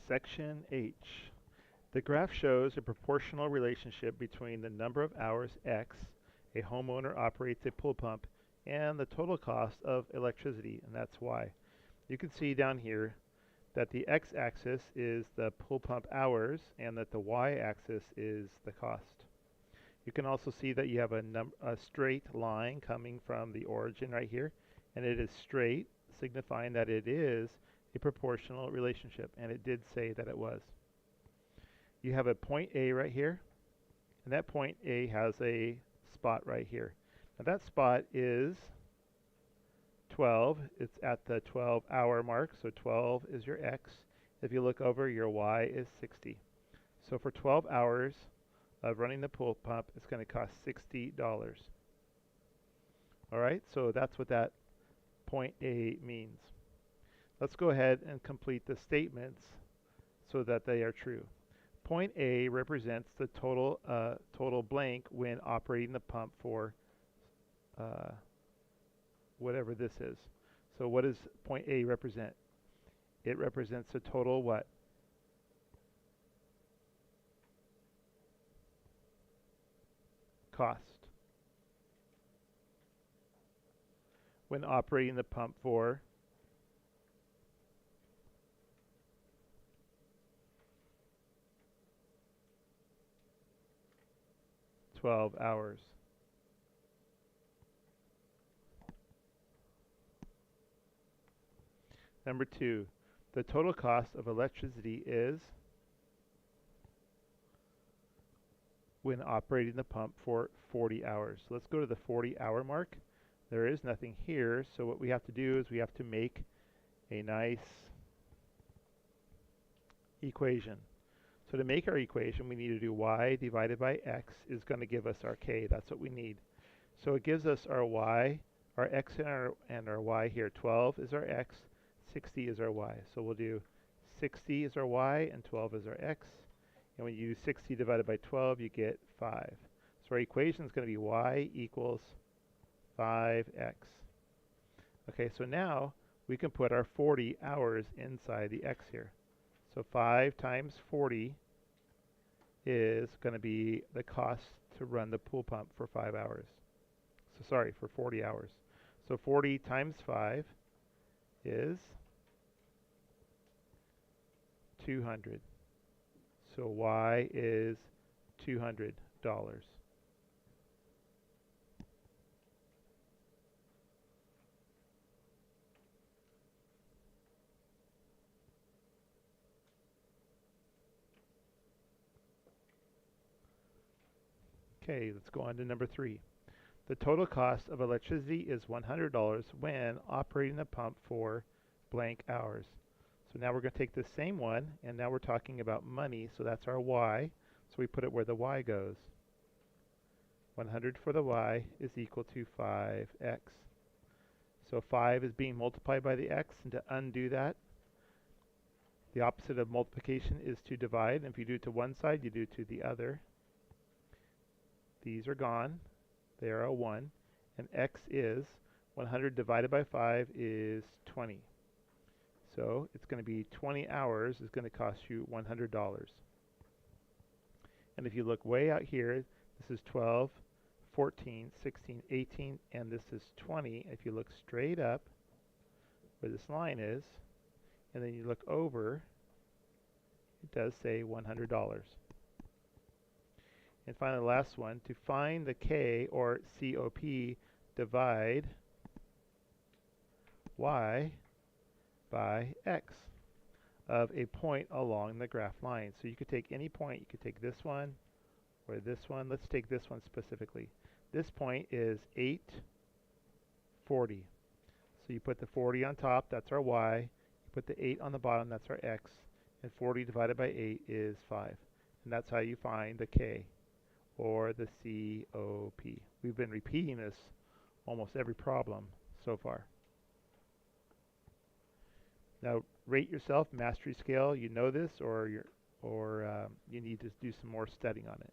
Section H. The graph shows a proportional relationship between the number of hours X a homeowner operates a pool pump and the total cost of electricity, and that's Y. You can see down here that the x-axis is the pool pump hours and that the y-axis is the cost. You can also see that you have a straight line coming from the origin right here, and it is straight, signifying that it is a proportional relationship, and it did say that it was. You have a point A right here, and that point A has a spot right here. Now that spot is 12. It's at the 12-hour mark, so 12 is your X. If you look over, your Y is 60. So for 12 hours of running the pool pump, it's going to cost $60. All right, so that's what that point A means. Let's go ahead and complete the statements so that they are true. Point A represents the total blank when operating the pump for whatever this is. So what does point A represent? It represents the total what? Cost. When operating the pump for 12 hours. Number 2, the total cost of electricity is when operating the pump for 40 hours. So let's go to the 40-hour mark. There is nothing here, so what we have to do is we have to make a nice equation. So to make our equation, we need to do y divided by x is going to give us our k. That's what we need. So it gives us our y, our x and our y here. 12 is our x, 60 is our y. So we'll do 60 is our y and 12 is our x. And when you use 60 divided by 12, you get 5. So our equation is going to be y equals 5x. Okay, so now we can put our 40 hours inside the x here. So 5 times 40 is going to be the cost to run the pool pump for 5 hours. So sorry, for 40 hours. So 40 times 5 is 200. So y is $200. Okay, let's go on to number 3. The total cost of electricity is $100 when operating the pump for blank hours. So now we're going to take the same one, and now we're talking about money, so that's our y. So we put it where the y goes. 100 for the y is equal to 5x. So 5 is being multiplied by the x, and to undo that, the opposite of multiplication is to divide. And if you do it to one side, you do it to the other. These are gone. They are a 1. And x is 100 divided by 5 is 20. So it's going to be 20 hours is going to cost you $100. And if you look way out here, this is 12, 14, 16, 18, and this is 20. If you look straight up where this line is, and then you look over, it does say $100. And finally, the last one, to find the K or COP, divide y by x of a point along the graph line. So you could take any point. You could take this one or this one. Let's take this one specifically. This point is 840. So you put the 40 on top, that's our y. You put the 8 on the bottom, that's our x. And 40 divided by 8 is 5. And that's how you find the K or the COP. We've been repeating this almost every problem so far. Now rate yourself, mastery scale. You know this, or you need to do some more studying on it.